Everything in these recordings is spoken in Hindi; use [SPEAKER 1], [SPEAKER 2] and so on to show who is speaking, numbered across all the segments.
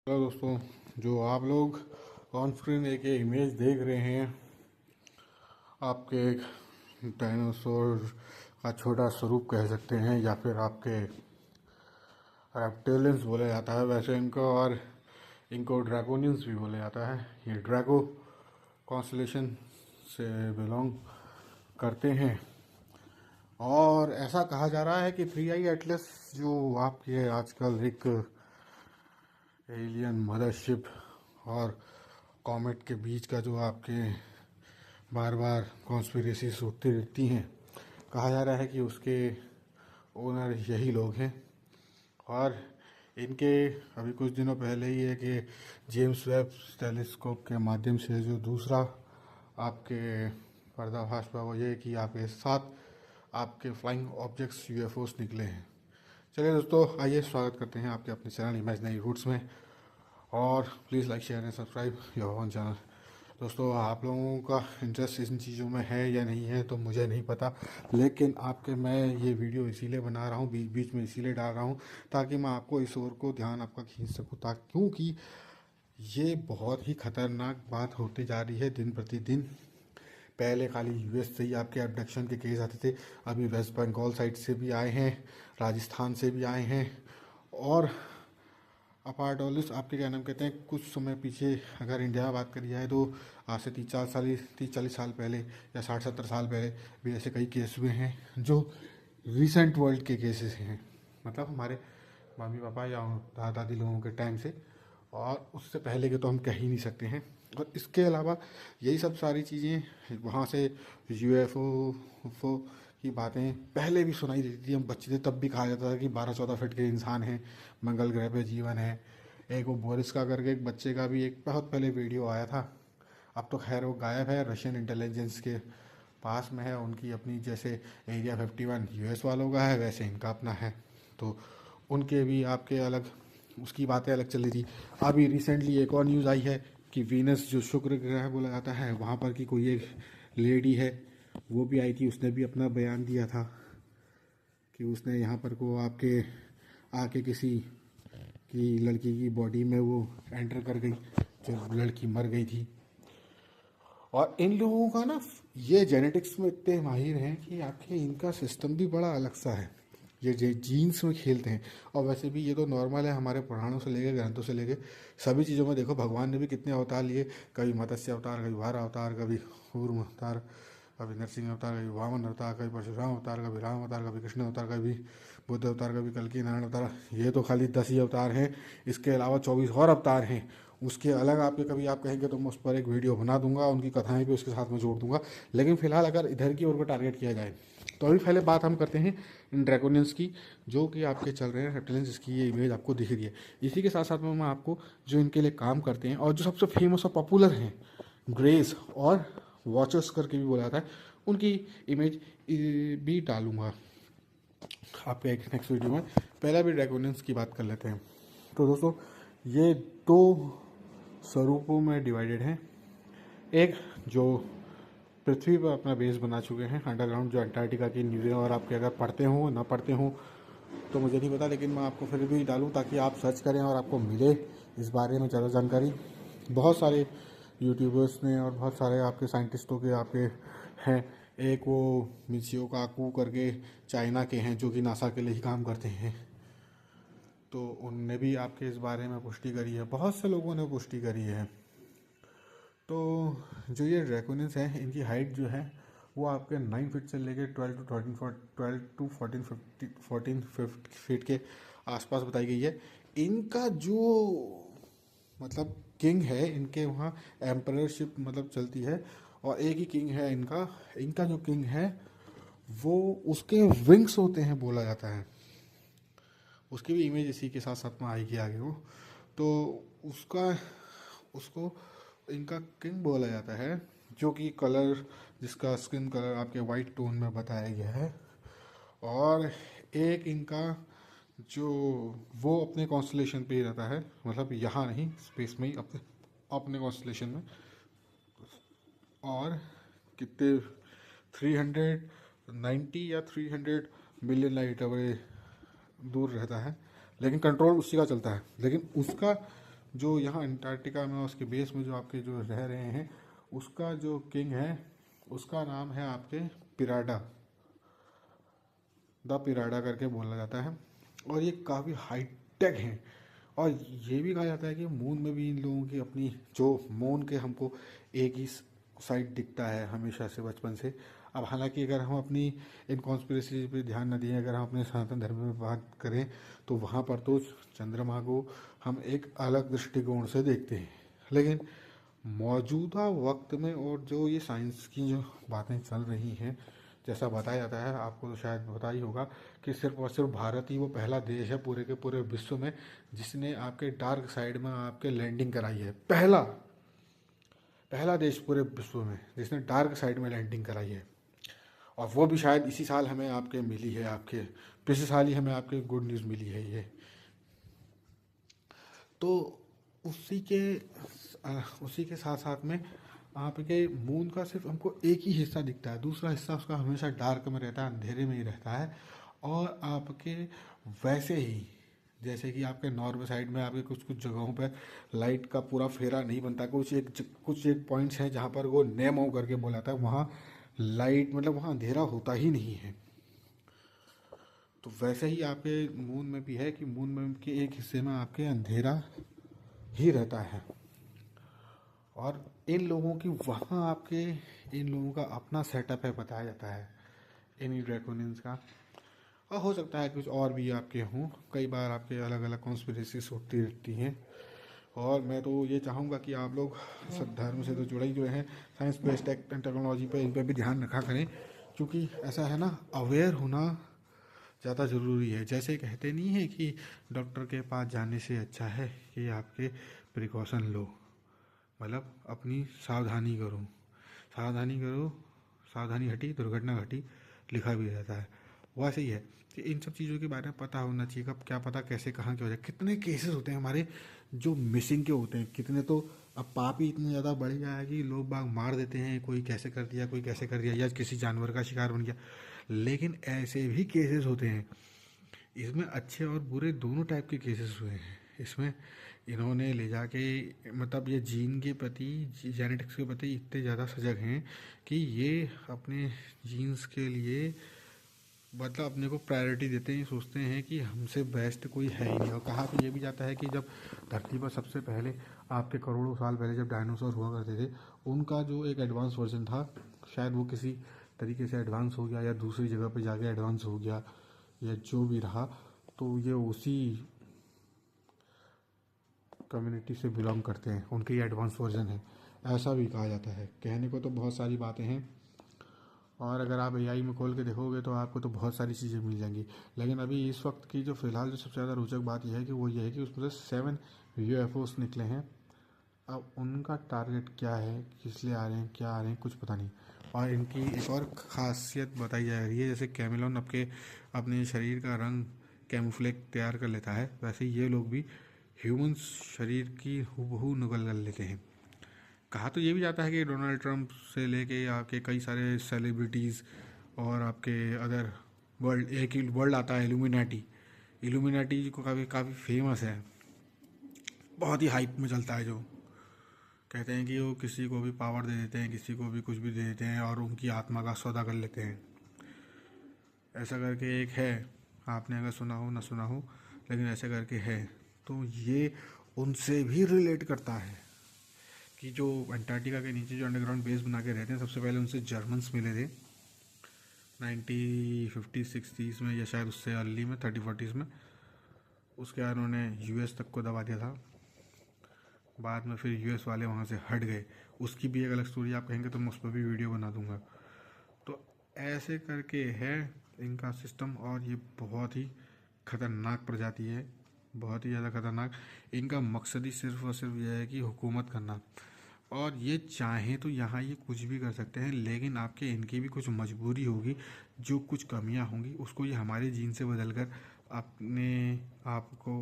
[SPEAKER 1] हेलो दोस्तों, जो आप लोग ऑन स्क्रीन एक ये इमेज देख रहे हैं, आपके एक डायनासोर का छोटा स्वरूप कह सकते हैं या फिर आपके रेप्टिलियंस बोला जाता है वैसे इनको, और इनको ड्रैगोनियंस भी बोला जाता है। ये ड्रैगो कॉन्स्टलेशन से बिलोंग करते हैं और ऐसा कहा जा रहा है कि थ्री आई एटलस जो आपके आजकल एक एलियन मदरशिप और कॉमेट के बीच का जो आपके बार बार कॉन्स्पिरेसी उठती रहती हैं, कहा जा रहा है कि उसके ओनर यही लोग हैं। और इनके अभी कुछ दिनों पहले ही है कि जेम्स वेब टेलीस्कोप के माध्यम से जो दूसरा आपके पर्दाफाश हुआ वो ये कि आपके साथ आपके फ्लाइंग ऑब्जेक्ट्स यूएफओस निकले हैं। चलिए दोस्तों, आइए स्वागत करते हैं आपके अपने चैनल इमेजिनरी रूट्स में, और please like share and subscribe your own channel. दोस्तों, आप लोगों का इंटरेस्ट इन चीज़ों में है या नहीं है तो मुझे नहीं पता, लेकिन आपके मैं ये वीडियो इसीलिए बना रहा हूँ, बीच बीच में इसीलिए डाल रहा हूँ ताकि मैं आपको इस ओर को ध्यान आपका खींच सकूँ, ताकि क्योंकि ये बहुत ही खतरनाक बात होती जा रही है दिन प्रतिदिन। पहले खाली यूएस से ही आपके अबडक्शन के केस आते थे, अभी वेस्ट बंगाल साइड से भी आए हैं, राजस्थान से भी आए हैं। और अपार्डोलिस आपके क्या नाम कहते हैं, कुछ समय पीछे अगर इंडिया में बात करी जाए तो आज से 30-40 साल पहले या 60-70 साल पहले भी ऐसे कई केस हुए हैं जो रिसेंट वर्ल्ड के केसेस हैं, मतलब हमारे मम्मी पापा या दादा दादी लोगों के टाइम से, और उससे पहले के तो हम कह ही नहीं सकते हैं। और इसके अलावा यही सब सारी चीज़ें वहाँ से यूएफओ की बातें पहले भी सुनाई देती थी, हम बच्चे थे तब भी कहा जाता था कि 12-14 फीट के इंसान हैं, मंगल ग्रह पे जीवन है। एक वो बोरिस का करके एक बच्चे का भी एक बहुत पहले वीडियो आया था, अब तो खैर वो गायब है, रशियन इंटेलिजेंस के पास में है। उनकी अपनी जैसे एरिया 51 यूएस वालों का है वैसे इनका अपना है, तो उनके भी आपके अलग उसकी बातें अलग चल रही थी। अभी रिसेंटली एक और न्यूज़ आई है कि वीनस जो शुक्र ग्रह बोला जाता है वहाँ पर की कोई एक लेडी है, वो भी आई थी, उसने भी अपना बयान दिया था कि उसने यहाँ पर को आपके आके किसी की लड़की की बॉडी में वो एंटर कर गई, जो लड़की मर गई थी। और इन लोगों का ना ये जेनेटिक्स में इतने माहिर हैं कि आपके इनका सिस्टम भी बड़ा अलग सा है, ये जीन्स में खेलते हैं। और वैसे भी ये तो नॉर्मल है, हमारे पुराणों से लेके ग्रंथों से लेके सभी चीज़ों में देखो, भगवान ने भी कितने अवतार लिए, कभी मत्स्य अवतार, कभी वारा अवतार, कभी कूर्म अवतार, कभी नरसिंह अवतार, कभी वामन अवतार, कभी परशुराम अवतार, कभी राम अवतार, कभी कृष्ण अवतार, कभी बुद्ध अवतार, कभी कल्कि नारायण अवतार। ये तो खाली 10 ही अवतार हैं, इसके अलावा 24 और अवतार हैं। उसके अलग आपके कभी आप कहेंगे तो मैं उस पर एक वीडियो बना दूंगा, उनकी कथाएं भी उसके साथ में जोड़ दूंगा। लेकिन फिलहाल अगर इधर की ओर को टारगेट किया जाए तो अभी पहले बात हम करते हैं इन ड्रैगोनियंस की, जो कि आपके चल रहे हैं रेप्टिलियंस, जिसकी ये इमेज आपको दिख रही है। इसी के साथ साथ में मैं आपको जो इनके लिए काम करते हैं और जो सबसे फेमस और पॉपुलर हैं, ग्रेस और वॉचर्स करके भी बोला जाता है, उनकी इमेज भी डालूंगा आपके एक नेक्स्ट वीडियो में। पहला भी ड्रैगोनियंस की बात कर लेते हैं। तो दोस्तों, ये दो स्वरूपों में डिवाइडेड हैं। एक जो पृथ्वी पर अपना बेस बना चुके हैं अंडरग्राउंड, जो अंटार्कटिका की न्यूज़ें, और आपके अगर पढ़ते हो ना पढ़ते हो तो मुझे नहीं पता, लेकिन मैं आपको फिर भी डालूं ताकि आप सर्च करें और आपको मिले इस बारे में ज़्यादा जानकारी। बहुत सारे यूट्यूबर्स ने और बहुत सारे आपके साइंटिस्टों के आपके हैं। एक वो मिचियो काकू करके चाइना के हैं, जो कि नासा के लिए ही काम करते हैं, तो उनने भी आपके इस बारे में पुष्टि करी है, बहुत से लोगों ने पुष्टि करी है। तो जो ये ड्रैकोनियंस हैं, इनकी हाइट जो है वो आपके 9 फीट से लेके 12 टू 14 फीट के आसपास बताई गई है। इनका जो मतलब किंग है, इनके वहाँ एम्पररशिप मतलब चलती है, और एक ही किंग है इनका। इनका जो किंग है वो उसके विंग्स होते हैं बोला जाता है, उसकी भी इमेज इसी के साथ साथ में आएगी आगे वो। तो उसका उसको इनका किंग बोला जाता है, जो कि कलर, जिसका स्किन कलर आपके वाइट टोन में बताया गया है। और एक इनका जो वो अपने कॉन्स्टलेशन पे ही रहता है, मतलब यहाँ नहीं, स्पेस में ही अपने अपने कॉन्स्टलेशन में। और कितने 390 या 300 मिलियन लाइट अवे दूर रहता है, लेकिन कंट्रोल उसी का चलता है। लेकिन उसका जो यहाँ अंटार्कटिका में उसके बेस में जो आपके जो रह रहे हैं, उसका जो किंग है उसका नाम है आपके पिराडा, द पिराडा करके बोला जाता है। और ये काफ़ी हाईटेक हैं। और ये भी कहा जाता है कि मून में भी इन लोगों की अपनी, जो मून के हमको एक ही साइड दिखता है हमेशा से बचपन से। अब हालांकि अगर हम अपनी इन कॉन्स्पिरेसी पे ध्यान न दें, अगर हम अपने सनातन धर्म में बात करें तो वहाँ पर तो चंद्रमा को हम एक अलग दृष्टिकोण से देखते हैं। लेकिन मौजूदा वक्त में और जो ये साइंस की जो बातें चल रही हैं, जैसा बताया जाता है, आपको तो शायद पता ही होगा कि सिर्फ और सिर्फ भारत ही वो पहला देश है पूरे के पूरे विश्व में जिसने आपके डार्क साइड में आपके लैंडिंग कराई है। पहला पहला देश पूरे विश्व में जिसने डार्क साइड में लैंडिंग कराई है। और वो भी शायद इसी साल हमें आपके मिली है, आपके पिछले साल ही हमें आपके गुड न्यूज़ मिली है ये। तो उसी के उसी के साथ साथ में आपके मून का सिर्फ हमको एक ही हिस्सा दिखता है, दूसरा हिस्सा उसका हमेशा डार्क में रहता है, अंधेरे में ही रहता है। और आपके वैसे ही जैसे कि आपके नॉर्थ साइड में आपके कुछ कुछ जगहों पर लाइट का पूरा फेरा नहीं बनता, कुछ एक पॉइंट्स हैं जहाँ पर वो नेमो करके बोला था, वहाँ लाइट मतलब वहाँ अंधेरा होता ही नहीं है। तो वैसे ही आपके मून में भी है कि मून में के एक हिस्से में आपके अंधेरा ही रहता है। और इन लोगों की वहाँ आपके इन लोगों का अपना सेटअप है, बताया जाता है इन ड्रैकोनियंस का। और हो सकता है कुछ और भी आपके हों, कई बार आपके अलग अलग कॉन्स्पिरेसीज होती रहती हैं। और मैं तो ये चाहूँगा कि आप लोग सब धर्म से तो जुड़े ही जुड़े हैं, साइंस बेस्ड टेक्नोलॉजी पे इन पे भी ध्यान रखा करें, क्योंकि ऐसा है ना, अवेयर होना ज़्यादा ज़रूरी है। जैसे कहते नहीं है कि डॉक्टर के पास जाने से अच्छा है कि आपके प्रिकॉशन लो, मतलब अपनी सावधानी करो, सावधानी करो, सावधानी हटी दुर्घटना घटी, लिखा भी रहता है। वैसे ही है कि इन सब चीज़ों के बारे में पता होना चाहिए, कब क्या पता कैसे कहाँ क्या हो जाए। कितने केसेस होते हैं हमारे जो मिसिंग के होते हैं, कितने तो अब पाप ही इतने ज़्यादा बढ़ गया है कि लोग बाग मार देते हैं, कोई कैसे कर दिया, कोई कैसे कर दिया, या किसी जानवर का शिकार बन गया। लेकिन ऐसे भी केसेस होते हैं, इसमें अच्छे और बुरे दोनों टाइप के केसेस हुए हैं। इसमें इन्होंने ले जाके मतलब ये जीन के प्रति, जेनेटिक्स के प्रति इतने ज़्यादा सजग हैं कि ये अपने जीन्स के लिए मतलब अपने को प्रायोरिटी देते हैं, सोचते हैं कि हमसे बेस्ट कोई है ही नहीं। और कहा तो ये भी जाता है कि जब धरती पर सबसे पहले आपके करोड़ों साल पहले जब डायनासोर हुआ करते थे, उनका जो एक एडवांस वर्जन था, शायद वो किसी तरीके से एडवांस हो गया या दूसरी जगह पे जाके एडवांस हो गया या जो भी रहा, तो ये उसी कम्युनिटी से बिलोंग करते हैं, उनके ये एडवांस वर्जन है, ऐसा भी कहा जाता है। कहने को तो बहुत सारी बातें हैं, और अगर आप एआई में खोल के देखोगे तो आपको तो बहुत सारी चीज़ें मिल जाएंगी। लेकिन अभी इस वक्त की जो फ़िलहाल जो सबसे ज़्यादा रोचक बात यह है कि वो ये है कि उसमें से 7 यूएफओस निकले हैं। अब उनका टारगेट क्या है, किस लिए आ रहे हैं, क्या आ रहे हैं, कुछ पता नहीं। और इनकी एक और ख़ासियत बताई जा रही है, जैसे कैमेलॉन अपने शरीर का रंग कैमोफ्लेज तैयार कर लेता है, वैसे ये लोग भी ह्यूमंस शरीर की हूबहू नकल कर लेते हैं। कहा तो ये भी जाता है कि डोनाल्ड ट्रंप से लेके आपके कई सारे सेलिब्रिटीज़ और आपके अदर वर्ल्ड, एक ही वर्ल्ड आता है इल्यूमिनाटी, इल्यूमिनाटी को काफ़ी काफ़ी फेमस है, बहुत ही हाइप में चलता है। जो कहते हैं कि वो किसी को भी पावर दे देते हैं, किसी को भी कुछ भी दे देते हैं और उनकी आत्मा का सौदा कर लेते हैं। ऐसा करके एक है, आपने अगर सुना हो ना सुना हो, लेकिन ऐसा करके है। तो ये उनसे भी रिलेट करता है कि जो अंटार्कटिका के नीचे जो अंडरग्राउंड बेस बना के रहते हैं, सबसे पहले उनसे जर्मन्स मिले थे 1950-60s में, या शायद उससे अर्ली में 30-40s में। उसके बाद उन्होंने यूएस तक को दबा दिया था, बाद में फिर यूएस वाले वहाँ से हट गए। उसकी भी एक अलग स्टोरी आप कहेंगे तो मैं उस पर भी वीडियो बना दूंगा। तो ऐसे करके है इनका सिस्टम, और ये बहुत ही ख़तरनाक प्रजाति है, बहुत ही ज़्यादा ख़तरनाक। इनका मकसद ही सिर्फ और सिर्फ यह है कि हुकूमत करना, और ये चाहें तो यहाँ ये कुछ भी कर सकते हैं, लेकिन आपके इनकी भी कुछ मजबूरी होगी, जो कुछ कमियाँ होंगी उसको ये हमारे जीन से बदल कर अपने आप को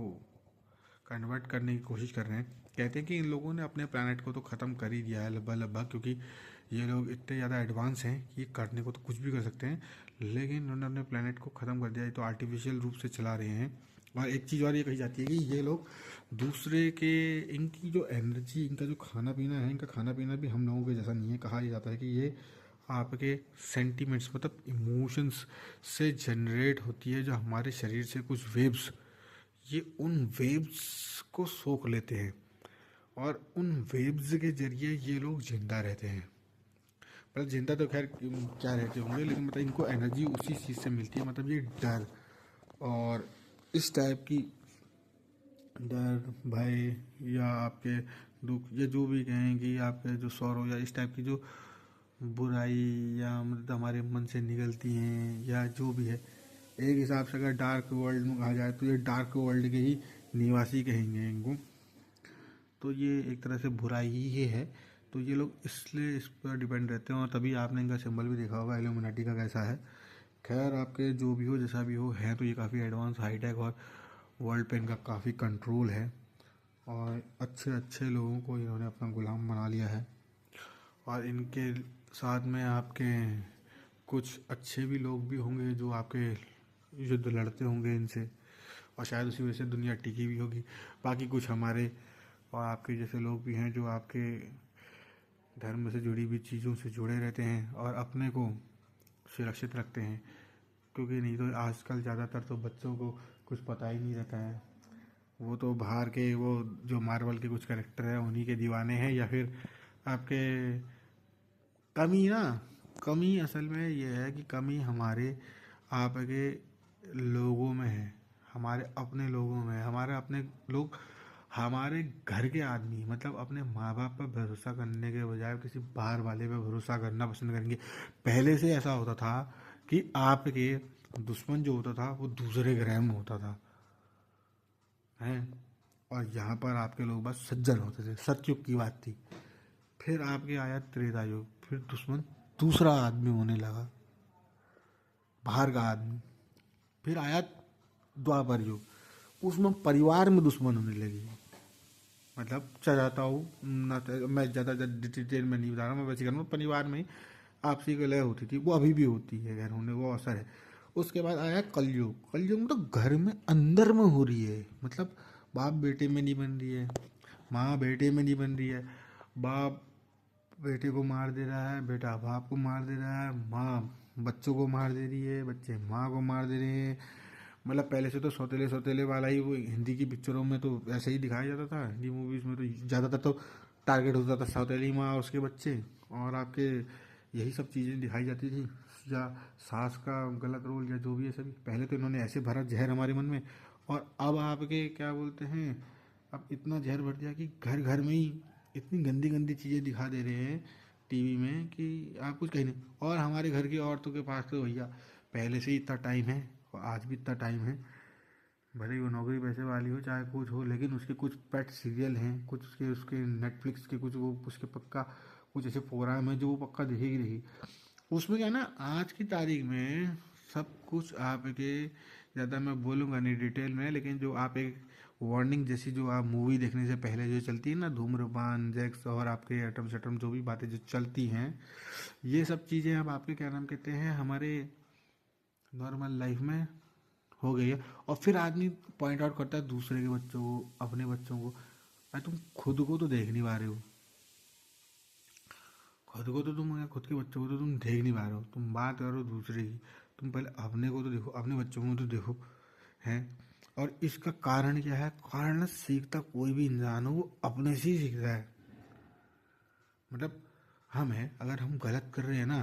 [SPEAKER 1] कन्वर्ट करने की कोशिश कर रहे हैं। कहते हैं कि इन लोगों ने अपने प्लानट को तो ख़त्म कर ही दिया है लगभग, क्योंकि ये लोग इतने ज़्यादा एडवांस हैं कि करने को तो कुछ भी कर सकते हैं, लेकिन उन्होंने अपने प्लानट को ख़त्म कर दिया। ये तो आर्टिफिशियल रूप से चला रहे हैं, और एक चीज़ और ये कही जाती है कि ये लोग दूसरे के, इनकी जो एनर्जी, इनका जो खाना पीना है, इनका खाना पीना भी हम लोगों के जैसा नहीं है। कहा यह जाता है कि ये आपके सेंटिमेंट्स मतलब इमोशंस से जनरेट होती है, जो हमारे शरीर से कुछ वेव्स, ये उन वेव्स को सोख लेते हैं और उन वेव्स के जरिए ये लोग जिंदा रहते हैं। मतलब जिंदा तो खैर क्या रहते होंगे, लेकिन मतलब इनको एनर्जी उसी चीज़ से मिलती है। मतलब ये डर और इस टाइप की डर, भय या आपके दुख या जो भी कहें कि आपके जो सौरव या इस टाइप की जो बुराई या मतलब हमारे मन से निकलती हैं या जो भी है, एक हिसाब से अगर डार्क वर्ल्ड में कहा जाए तो ये डार्क वर्ल्ड के ही निवासी कहेंगे इनको। तो ये एक तरह से बुराई ही है। तो ये लोग इसलिए इस पर डिपेंड रहते हैं और तभी आपने इनका सिंबल भी देखा होगा इल्यूमिनाटी का कैसा है। खैर आपके जो भी हो जैसा भी हो, है तो ये काफ़ी एडवांस हाईटेक और वर्ल्ड पे इनका काफ़ी कंट्रोल है और अच्छे अच्छे लोगों को इन्होंने अपना गुलाम बना लिया है। और इनके साथ में आपके कुछ अच्छे भी लोग भी होंगे जो आपके युद्ध लड़ते होंगे इनसे, और शायद उसी वजह से दुनिया टिकी भी होगी। बाकी कुछ हमारे और आपके जैसे लोग भी हैं जो आपके धर्म से जुड़ी हुई चीज़ों से जुड़े रहते हैं और अपने को सुरक्षित रखते हैं, क्योंकि नहीं तो आजकल ज़्यादातर तो बच्चों को कुछ पता ही नहीं रहता है। वो तो बाहर के वो जो मार्वल के कुछ कैरेक्टर हैं उन्हीं के दीवाने हैं, या फिर आपके कमी ना, कमी असल में ये है कि कमी हमारे आपके लोगों में है, हमारे अपने लोगों में है। हमारे अपने लोग, हमारे घर के आदमी मतलब अपने माँ बाप पर भरोसा करने के बजाय किसी बाहर वाले पर भरोसा करना पसंद करेंगे। पहले से ऐसा होता था कि आपके दुश्मन जो होता था वो दूसरे ग्रह में होता था, हैं, और यहाँ पर आपके लोग बस सज्जन होते थे, सतयुग की बात थी। फिर आपके आया त्रेता युग, फिर दुश्मन दूसरा आदमी होने लगा, बाहर का आदमी। फिर आया द्वापर युग, उसमें परिवार में दुश्मन होने लगी। मतलब चाहता हूँ ना, मैं ज़्यादा डिटेल में नहीं बता रहा, मैं वैसे करूँ परिवार में आपसी कलह होती थी, वो अभी भी होती है, घर होने वो असर है। उसके बाद आया कलयुग। कलयुग मतलब घर में अंदर में हो रही है, मतलब बाप बेटे में नहीं बन रही है, माँ बेटे में नहीं बन रही है, बाप बेटे को मार दे रहा है, बेटा बाप को मार दे रहा है, माँ बच्चों को मार दे रही है, बच्चे माँ को मार दे रहे हैं। मतलब पहले से तो सौतेले सौतेले वाला ही, वो हिंदी की पिक्चरों में तो ऐसे ही दिखाया जाता था, हिंदी मूवीज़ में तो ज़्यादातर तो टारगेट होता था सौतेली माँ और उसके बच्चे, और आपके यही सब चीज़ें दिखाई जाती थी, या सास का गलत रोल या जो भी है सभी। पहले तो इन्होंने ऐसे भरा जहर हमारे मन में, और अब आपके क्या बोलते हैं, अब इतना जहर भर दिया कि घर घर में ही इतनी गंदी गंदी चीज़ें दिखा दे रहे हैं टीवी में कि आप कुछ कहीं नहीं। और हमारे घर की औरतों के पास तो भैया पहले से ही इतना टाइम है और आज भी इतना टाइम है, भले ही वो नौकरी पैसे वाली हो चाहे कुछ हो, लेकिन उसके कुछ पेट सीरियल हैं, कुछ उसके उसके नेटफ्लिक्स के कुछ वो उसके पक्का कुछ ऐसे प्रोग्राम है जो वो पक्का दिखेगी रही। उसमें क्या है ना, आज की तारीख में सब कुछ आपके, ज़्यादा मैं बोलूँगा नहीं डिटेल में, लेकिन जो आप एक वार्निंग जैसी जो आप मूवी देखने से पहले जो चलती है ना, धूम्रपान जेक्स और आपके एटम शटम जो भी बातें जो चलती हैं, ये सब चीज़ें अब आपके क्या नाम कहते हैं हमारे नॉर्मल लाइफ में हो गई है। और फिर आदमी पॉइंट आउट करता है दूसरे के बच्चों को, अपने बच्चों को। अरे तुम खुद को तो देख नहीं पा रहे हो, खुद को तो तुम या खुद के बच्चों को तो तुम देख नहीं पा रहे हो, तुम बात करो दूसरे की। तुम पहले अपने को तो देखो, अपने बच्चों को तो देखो, हैं। और इसका कारण क्या है, कारण है, सीखता कोई भी इंसान हो वो अपने से ही सीखता है। मतलब हम हैं, अगर हम गलत कर रहे हैं ना,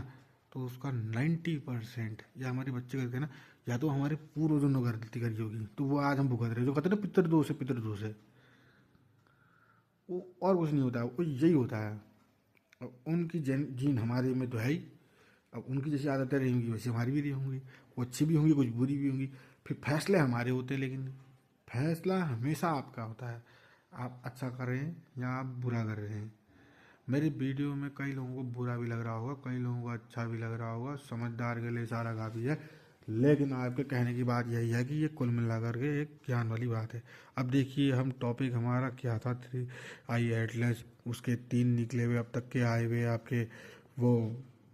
[SPEAKER 1] तो उसका 90% या हमारे बच्चे करते हैं ना, या तो हमारे पूर्वजों ने गलती करी होगी तो वो आज हम भुगत रहे हैं। जो कहते हैं ना पितृदोष है, पितृदोष है, वो और कुछ नहीं होता है, वो यही होता है। अब उनकी जीन हमारे में तो है ही, अब उनकी जैसी आदतें रहेंगी वैसे हमारी भी रही होंगी, कुछ अच्छी भी होंगी कुछ बुरी भी होंगी। फिर फैसले हमारे होते हैं, लेकिन फैसला हमेशा आपका होता है, आप अच्छा कर रहे हैं या आप बुरा कर रहे हैं। मेरी वीडियो में कई लोगों को बुरा भी लग रहा होगा, कई लोगों को अच्छा भी लग रहा होगा, समझदार के लिए सारा काफ़ी है, लेकिन आपके कहने की बात यही है कि ये कुल मिलाकर के एक ज्ञान वाली बात है। अब देखिए हम टॉपिक हमारा क्या था, 3 आई एटलस, उसके 3 निकले हुए अब तक के आए हुए आपके वो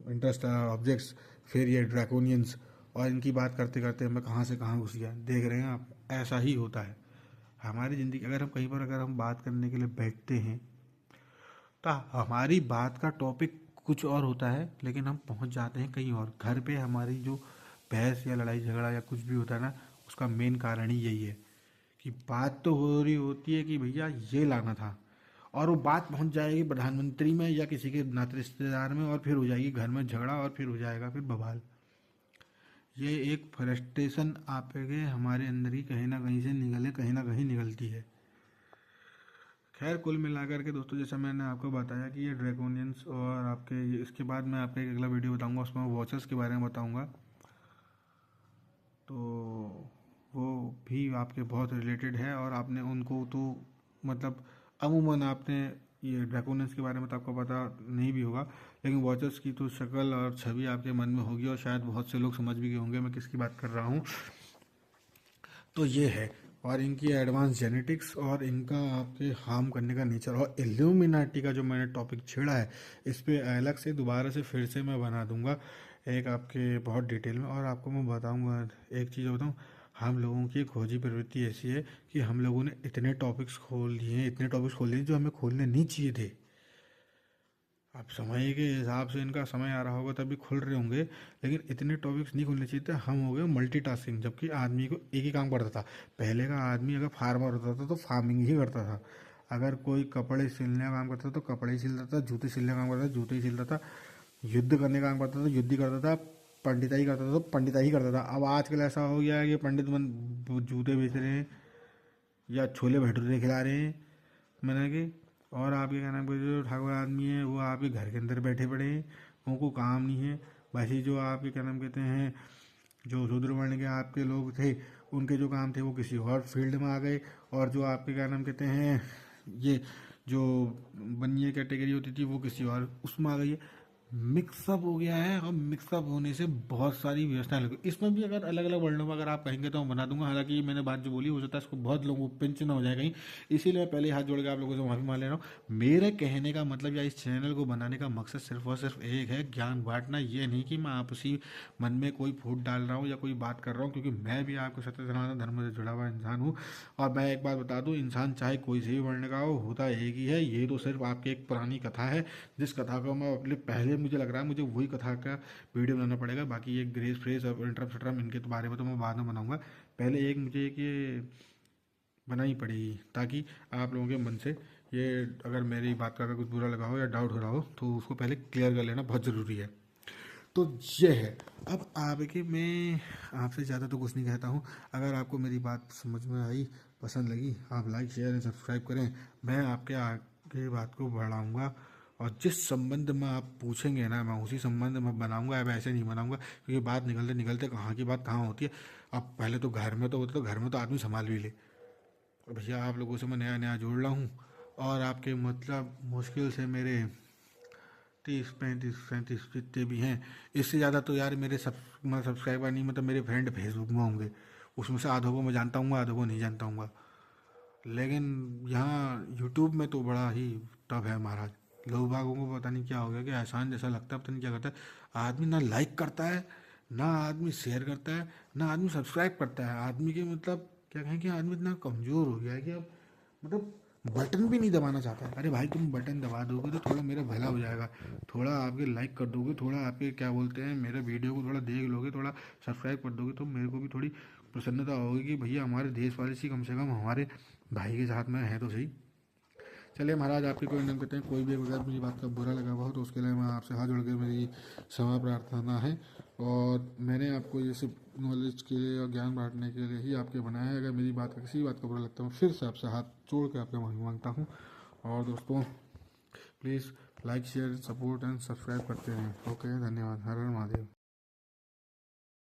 [SPEAKER 1] इंटरस्टेलर ऑब्जेक्ट्स, फिर ये ड्रैकोनियंस, और इनकी बात करते करते मैं कहाँ से कहाँ घुस गया, देख रहे हैं आप। ऐसा ही होता है हमारी ज़िंदगी। अगर हम कहीं पर अगर हम बात करने के लिए बैठते हैं तो हमारी बात का टॉपिक कुछ और होता है, लेकिन हम पहुंच जाते हैं कहीं और। घर पे हमारी जो बहस या लड़ाई झगड़ा या कुछ भी होता है ना, उसका मेन कारण ही यही है कि बात तो हो रही होती है कि भैया ये लाना था, और वो बात पहुंच जाएगी प्रधानमंत्री में या किसी के नाते रिश्तेदार में, और फिर हो जाएगी घर में झगड़ा, और फिर हो जाएगा फिर बवाल। ये एक फ्रस्ट्रेशन आपके हमारे अंदर ही कहीं ना कहीं से निकले, कहीं ना कहीं निकलती है। खैर कुल मिलाकर के दोस्तों, जैसा मैंने आपको बताया कि ये ड्रैकोनियंस, और आपके इसके बाद मैं आपको एक अगला वीडियो बताऊंगा, उसमें वॉचर्स के बारे में बताऊंगा, तो वो भी आपके बहुत रिलेटेड है। और आपने उनको तो मतलब अमूमन आपने ये ड्रैकोनियंस के बारे में तो आपको पता नहीं भी होगा, लेकिन वॉचर्स की तो शक्ल और छवि आपके मन में होगी, और शायद बहुत से लोग समझ भी गए होंगे मैं किसकी बात कर रहा हूँ। तो ये है, और इनकी एडवांस जेनेटिक्स और इनका आपके हार्म करने का नेचर, और इल्यूमिनाटी का जो मैंने टॉपिक छेड़ा है, इस पे अलग से दोबारा से फिर से मैं बना दूंगा एक आपके बहुत डिटेल में। और आपको मैं बताऊंगा एक चीज़ बताऊँ, हम लोगों की खोजी प्रवृत्ति ऐसी है कि हम लोगों ने इतने टॉपिक्स खोल लिए हैं, इतने टॉपिक्स खोल लिए जो हमें खोलने नहीं चाहिए थे। अब समय के हिसाब से इनका समय आ रहा होगा तभी खुल रहे होंगे, लेकिन इतने टॉपिक्स नहीं खुलने चाहिए थे। हम हो गए मल्टीटास्किंग, जबकि आदमी को एक ही काम करता था। पहले का आदमी अगर फार्मर होता था तो फार्मिंग ही करता था, अगर कोई कपड़े सिलने का काम करता था तो कपड़े ही सिलता था, जूते सिलने का काम करता था जूते ही सिलता था, युद्ध करने का काम करता था युद्ध ही करता था, पंडिताई करता था तो पंडिताई ही करता था। अब आजकल ऐसा हो गया है कि पंडित जूते बेच रहे हैं या छोले भटूरे खिला रहे हैं मैंने कि, और आपके क्या नाम के जो ठाकुर आदमी है वो आपके घर के अंदर बैठे पड़े हैं, उनको काम नहीं है। वैसे जो आपके क्या नाम कहते हैं, जो शूद्र वर्ण के आपके लोग थे, उनके जो काम थे वो किसी और फील्ड में आ गए, और जो आपके क्या नाम कहते हैं, ये जो बनिए कैटेगरी होती थी वो किसी और उसमें आ गई है। मिक्सअप हो गया है, और मिक्सअप होने से बहुत सारी व्यवस्थाएं लगी। इसमें भी अगर अलग अलग वर्णों में अगर आप कहेंगे तो मैं बना दूंगा, हालांकि मैंने बात जो बोली हो सकता है इसको बहुत लोगों को पिंच ना हो जाए कहीं, इसीलिए मैं पहले हाथ जोड़ के आप लोगों से माफी मांग ले रहा हूँ। मेरे कहने का मतलब या इस चैनल को बनाने का मकसद सिर्फ और सिर्फ एक है, ज्ञान बांटना। ये नहीं कि मैं आपसी मन में कोई फूट डाल रहा हूँ या कोई बात कर रहा हूँ, क्योंकि मैं भी आपको सत्य सनातन धर्म से जुड़ा हुआ इंसान हूँ। और मैं एक बात बता दूँ, इंसान चाहे कोई से भी वर्ण का हो, होता एक ही है। ये तो सिर्फ आपकी एक पुरानी कथा है, जिस कथा को मैं अपने पहले मुझे लग रहा है मुझे वही कथा का वीडियो बनाना पड़ेगा। बाकी ये ग्रेस फ्रेज और इंटरम सटरम इनके तो बारे में तो मैं बाद में बनाऊंगा, पहले एक मुझे एक ये बनानी पड़ेगी, ताकि आप लोगों के मन से ये अगर मेरी बात का अगर कुछ बुरा लगा हो या डाउट हो रहा हो तो उसको पहले क्लियर कर लेना बहुत ज़रूरी है। तो ये है। अब आगे मैं आपसे ज़्यादा तो कुछ नहीं कहता हूँ। अगर आपको मेरी बात समझ में आई, पसंद लगी, आप लाइक शेयर एंड सब्सक्राइब करें। मैं आपके आगे बात को बढ़ाऊँगा, और जिस संबंध में आप पूछेंगे ना मैं उसी संबंध में बनाऊंगा। अब ऐसे नहीं बनाऊंगा, क्योंकि बात निकलते निकलते कहाँ की बात कहाँ होती है। अब पहले तो घर में तो होता, तो घर में तो आदमी संभाल भी ले। और भैया आप लोगों से मैं नया नया जोड़ रहा हूँ, और आपके मतलब मुश्किल से मेरे 30 35 37 जितने भी हैं, इससे ज़्यादा तो यार मेरे मतलब सब्सक्राइबर नहीं, मतलब मेरे फ्रेंड फेसबुक में होंगे। उसमें से आधों को मैं जानता हूँ, आधों को नहीं जानता हूँ। लेकिन यहाँ यूट्यूब में तो बड़ा ही टफ है महाराज। लोग बागों को पता नहीं क्या हो गया कि एहसान जैसा लगता है, पता नहीं क्या करता है। आदमी ना लाइक करता है, ना आदमी शेयर करता है, ना आदमी सब्सक्राइब करता है। आदमी के मतलब क्या कहें कि आदमी इतना कमज़ोर हो गया है कि अब मतलब बटन भी नहीं दबाना चाहता है। अरे भाई तुम बटन दबा दोगे तो थोड़ा मेरा भला हो जाएगा, थोड़ा आपके लाइक कर दोगे, थोड़ा आपके क्या बोलते हैं मेरे वीडियो को थोड़ा देख लोगे, थोड़ा सब्सक्राइब कर दोगे, तो मेरे को भी थोड़ी प्रसन्नता होगी कि भैया हमारे देश वाले सी कम से कम हमारे भाई के साथ में है तो सही। चलिए महाराज, आपके कोई नाम कहते हैं, कोई भी अगर मेरी बात का बुरा लगा हुआ हो तो उसके लिए मैं आपसे हाथ जोड़ के मेरी क्षमा प्रार्थना है। और मैंने आपको ये सिर्फ नॉलेज के लिए और ज्ञान बांटने के लिए ही आपके बनाया है। अगर मेरी बात का किसी बात का बुरा लगता हूँ, फिर से आपसे हाथ जोड़ के आपका माफी मांगता हूँ। और दोस्तों please like share support and subscribe करते रहें। ओके, धन्यवाद। हर हर महादेव।